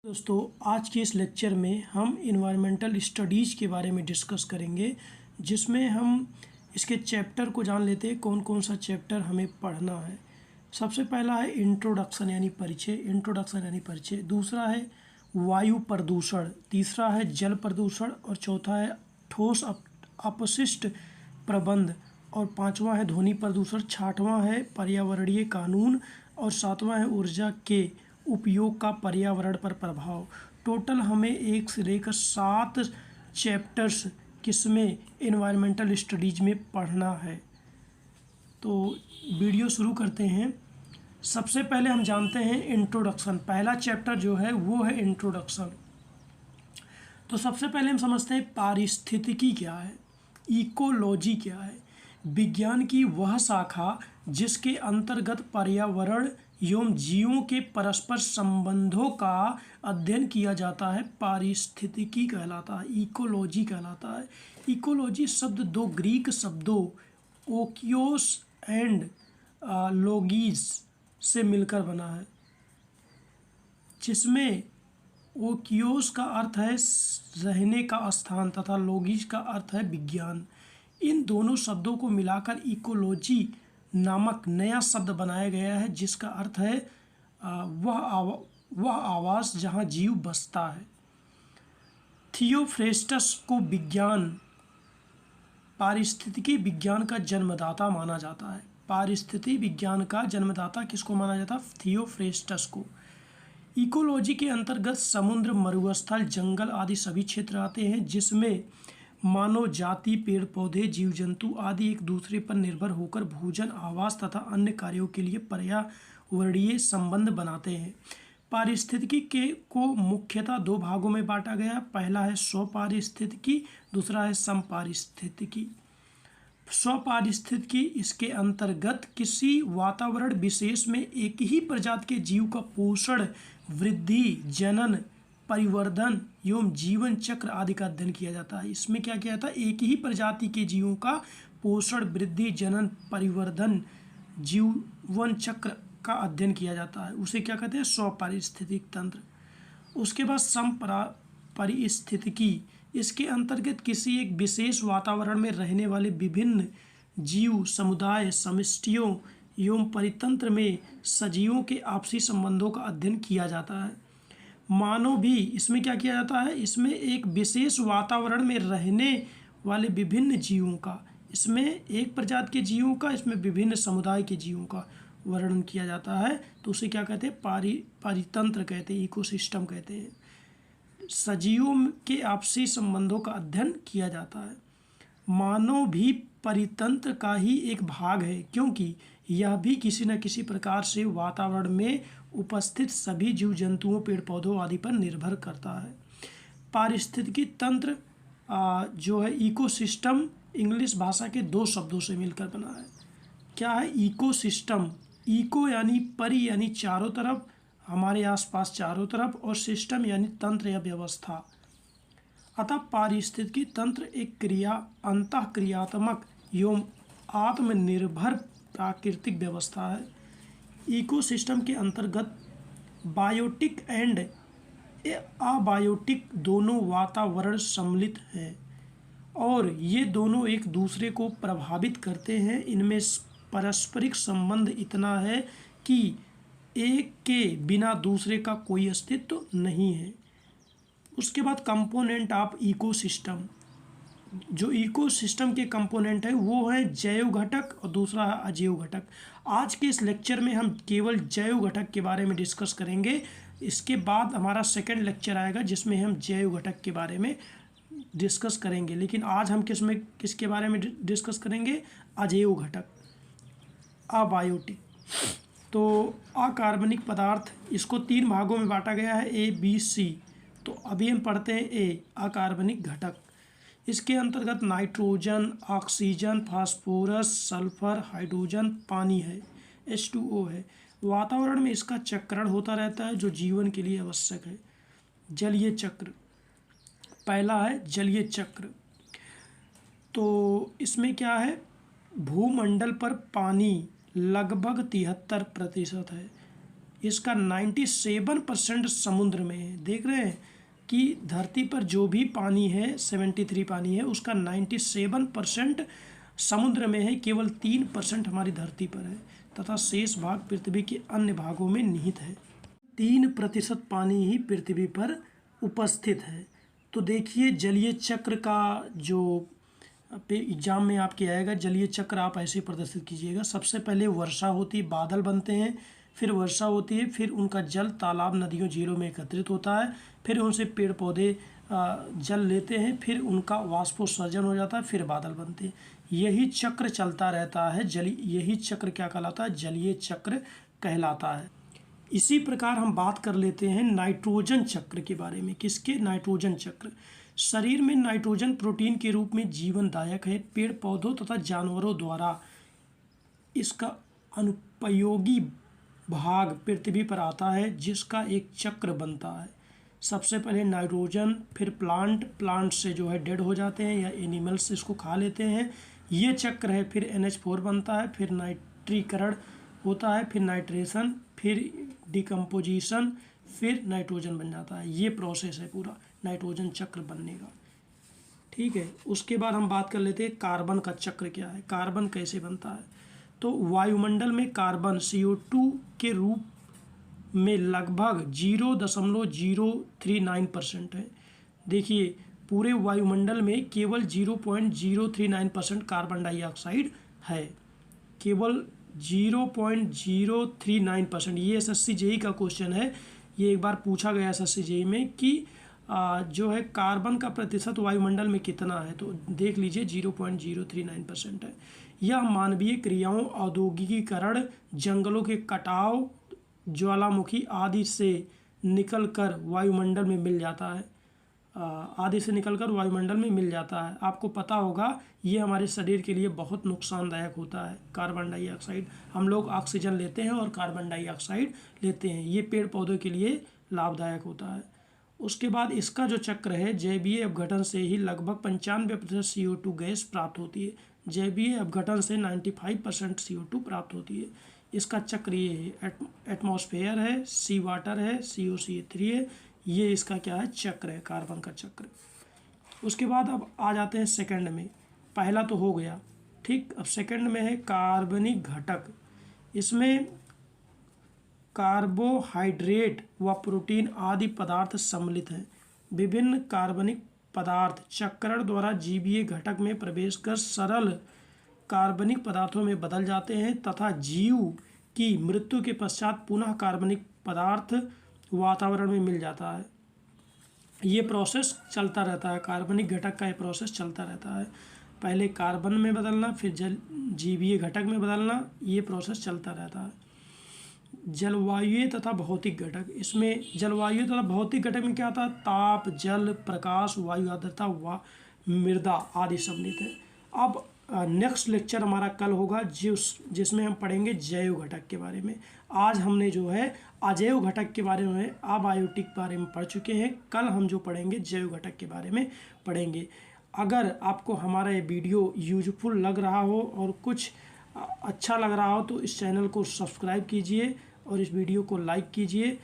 दोस्तों, आज के इस लेक्चर में हम इन्वायरमेंटल स्टडीज़ के बारे में डिस्कस करेंगे, जिसमें हम इसके चैप्टर को जान लेते हैं कौन कौन सा चैप्टर हमें पढ़ना है। सबसे पहला है इंट्रोडक्शन यानी परिचय। दूसरा है वायु प्रदूषण। तीसरा है जल प्रदूषण। और चौथा है ठोस अपशिष्ट प्रबंध। और पांचवा है ध्वनि प्रदूषण। छठवां है पर्यावरणीय कानून। और सातवां है ऊर्जा के उपयोग का पर्यावरण पर प्रभाव। टोटल हमें 1 से लेकर 7 चैप्टर्स किसमें इन्वायरमेंटल स्टडीज़ में पढ़ना है। तो वीडियो शुरू करते हैं। सबसे पहले हम जानते हैं इंट्रोडक्शन। पहला चैप्टर जो है वो है इंट्रोडक्शन। तो सबसे पहले हम समझते हैं पारिस्थितिकी क्या है, इकोलॉजी क्या है। विज्ञान की वह शाखा जिसके अंतर्गत पर्यावरण एवं जीवों के परस्पर संबंधों का अध्ययन किया जाता है, पारिस्थितिकी कहलाता है, इकोलॉजी कहलाता है। इकोलॉजी शब्द 2 ग्रीक शब्दों ओकियोस एंड लोगीज से मिलकर बना है, जिसमें ओकियोस का अर्थ है रहने का स्थान तथा लोगीज का अर्थ है विज्ञान। इन दोनों शब्दों को मिलाकर इकोलॉजी नामक नया शब्द बनाया गया है, जिसका अर्थ है वह आवास जहाँ जीव बसता है। थियोफ्रेस्टस को पारिस्थितिकी विज्ञान का जन्मदाता माना जाता है। पारिस्थितिकी विज्ञान का जन्मदाता किसको माना जाता है? थियोफ्रेस्टस को। इकोलॉजी के अंतर्गत समुद्र, मरुस्थल, जंगल आदि सभी क्षेत्र आते हैं, जिसमें मानव जाति, पेड़ पौधे, जीव जंतु आदि एक दूसरे पर निर्भर होकर भोजन, आवास तथा अन्य कार्यों के लिए पर्यावरणीय संबंध बनाते हैं। पारिस्थितिकी को मुख्यतः 2 भागों में बांटा गया। पहला है स्वपारिस्थितिकी, दूसरा है समपारिस्थितिकी। स्वपारिस्थितिकी इसके अंतर्गत किसी वातावरण विशेष में एक ही प्रजाति के जीव का पोषण, वृद्धि, जनन, परिवर्धन एवं जीवन चक्र आदि का अध्ययन किया जाता है। इसमें क्या किया जाता है? एक ही प्रजाति के जीवों का पोषण, वृद्धि, जनन, परिवर्धन, जीवन चक्र का अध्ययन किया जाता है। उसे क्या कहते हैं? स्वपारिस्थितिक तंत्र। उसके बाद समपारिस्थितिकी, इसके अंतर्गत किसी एक विशेष वातावरण में रहने वाले विभिन्न जीव समुदाय, समष्टियों एवं परितंत्र में सजीवों के आपसी संबंधों का अध्ययन किया जाता है। मानव भी इसमें क्या किया जाता है? इसमें एक विशेष वातावरण में रहने वाले विभिन्न जीवों का, इसमें एक प्रजाति के जीवों का, इसमें विभिन्न समुदाय के जीवों का वर्णन किया जाता है। तो उसे क्या कहते हैं? परितंत्र कहते हैं, इकोसिस्टम कहते हैं। सजीवों के आपसी संबंधों का अध्ययन किया जाता है। मानव भी परितंत्र का ही एक भाग है, क्योंकि यह भी किसी न किसी प्रकार से वातावरण में उपस्थित सभी जीव जंतुओं, पेड़ पौधों आदि पर निर्भर करता है। पारिस्थितिकी तंत्र जो है इकोसिस्टम, इंग्लिश भाषा के 2 शब्दों से मिलकर बना है। क्या है इकोसिस्टम? इको यानी परि यानी चारों तरफ, हमारे आसपास चारों तरफ, और सिस्टम यानी तंत्र या व्यवस्था। अतः पारिस्थितिकी तंत्र एक अंतःक्रियात्मक एवं आत्मनिर्भर प्राकृतिक व्यवस्था है। इकोसिस्टम के अंतर्गत बायोटिक एंड अबायोटिक दोनों वातावरण सम्मिलित हैं, और ये दोनों एक दूसरे को प्रभावित करते हैं। इनमें पारस्परिक संबंध इतना है कि एक के बिना दूसरे का कोई अस्तित्व नहीं है। उसके बाद कंपोनेंट ऑफ इकोसिस्टम, जो इकोसिस्टम के कंपोनेंट है वो है जैव घटक और दूसरा है अजैव घटक। आज के इस लेक्चर में हम केवल जैव घटक के बारे में डिस्कस करेंगे। इसके बाद हमारा सेकंड लेक्चर आएगा, जिसमें हम जैव घटक के बारे में डिस्कस करेंगे। लेकिन आज हम किसके बारे में डिस्कस करेंगे? अजैव घटक, अबायोटिक। तो अकार्बनिक पदार्थ, इसको 3 भागों में बांटा गया है, A, B, C। तो अभी हम पढ़ते हैं A, अकार्बनिक घटक। इसके अंतर्गत nitrogen, oxygen, phosphorus, sulphur, hydrogen, पानी है, H2O है। वातावरण में इसका चक्रण होता रहता है, जो जीवन के लिए आवश्यक है। जलीय चक्र, पहला है जलीय चक्र। तो इसमें क्या है? भूमंडल पर पानी लगभग 73% है। इसका 97% समुद्र में है। देख रहे हैं कि धरती पर जो भी पानी है 73 पानी है, उसका 97% समुद्र में है, केवल 3% हमारी धरती पर है तथा शेष भाग पृथ्वी के अन्य भागों में निहित है। 3% पानी ही पृथ्वी पर उपस्थित है। तो देखिए जलीय चक्र का जो पे एग्जाम में आपके आएगा, जलीय चक्र आप ऐसे प्रदर्शित कीजिएगा। सबसे पहले वर्षा होती है, बादल बनते हैं, फिर वर्षा होती है, फिर उनका जल तालाब नदियों झीलों में एकत्रित होता है, फिर उनसे पेड़ पौधे जल लेते हैं, फिर उनका वाष्पोत्सर्जन हो जाता है, फिर बादल बनते हैं। यही चक्र चलता रहता है। यही चक्र क्या कहलाता है? जलीय चक्र कहलाता है। इसी प्रकार हम बात कर लेते हैं नाइट्रोजन चक्र के बारे में। किसके? नाइट्रोजन चक्र। शरीर में नाइट्रोजन प्रोटीन के रूप में जीवनदायक है। पेड़ पौधों तथा जानवरों द्वारा इसका अनुपयोगी भाग पृथ्वी पर आता है, जिसका एक चक्र बनता है। सबसे पहले नाइट्रोजन, फिर प्लांट से जो है डेड हो जाते हैं या एनिमल्स इसको खा लेते हैं, ये चक्र है। फिर NH4 बनता है, फिर नाइट्रीकरण होता है, फिर नाइट्रेशन, फिर डिकम्पोजिशन, फिर नाइट्रोजन बन जाता है। ये प्रोसेस है पूरा नाइट्रोजन चक्र बनने का। ठीक है, उसके बाद हम बात कर लेते हैं कार्बन का चक्र क्या है, कार्बन कैसे बनता है। तो वायुमंडल में कार्बन CO2 के रूप में लगभग 0.039% है। देखिए पूरे वायुमंडल में केवल 0.039% कार्बन डाइऑक्साइड है, केवल 0.039%। ये SSC JEE का क्वेश्चन है, ये एक बार पूछा गया SSC JEE में कि जो है कार्बन का प्रतिशत वायुमंडल में कितना है, तो देख लीजिए 0.039% है। यह मानवीय क्रियाओं, औद्योगिकीकरण, जंगलों के कटाव, ज्वालामुखी आदि से निकलकर वायुमंडल में मिल जाता है, आपको पता होगा ये हमारे शरीर के लिए बहुत नुकसानदायक होता है कार्बन डाइऑक्साइड। हम लोग ऑक्सीजन लेते हैं और कार्बन डाइऑक्साइड लेते हैं, ये पेड़ पौधों के लिए लाभदायक होता है। उसके बाद इसका जो चक्र है, जैवीय अपघटन से ही लगभग 95% CO2 गैस प्राप्त होती है। जैवीय अपघटन से 95% CO2 प्राप्त होती है। इसका चक्र ये है, एटमॉस्फेयर है, सी वाटर है, COCH3 है, ये इसका क्या है? चक्र है, कार्बन का चक्र। उसके बाद अब आ जाते हैं सेकंड में। पहला तो हो गया, ठीक। अब सेकंड में है कार्बनिक घटक। इसमें कार्बोहाइड्रेट व प्रोटीन आदि पदार्थ सम्मिलित हैं। विभिन्न कार्बनिक पदार्थ चक्रण द्वारा जीवीय घटक में प्रवेश कर सरल कार्बनिक पदार्थों में बदल जाते हैं तथा जीव की मृत्यु के पश्चात पुनः कार्बनिक पदार्थ वातावरण में मिल जाता है। ये प्रोसेस चलता रहता है, कार्बनिक घटक का ये प्रोसेस चलता रहता है। पहले कार्बन में बदलना, फिर जीवीय घटक में बदलना, ये प्रोसेस चलता रहता है। जलवायु तथा भौतिक घटक। इसमें जलवायु तथा भौतिक घटक में क्या आता है? ताप, जल, प्रकाश, वायु आर्द्रता, मृदा आदि सम्मिलित है। अब नेक्स्ट लेक्चर हमारा कल होगा जिसमें हम पढ़ेंगे जैव घटक के बारे में। आज हमने जो है अजैव घटक के बारे में, अबायोटिक के बारे में पढ़ चुके हैं। कल हम जो पढ़ेंगे जैव घटक के बारे में पढ़ेंगे। अगर आपको हमारा ये वीडियो यूजफुल लग रहा हो और कुछ अच्छा लग रहा हो तो इस चैनल को सब्सक्राइब कीजिए और इस वीडियो को लाइक कीजिए।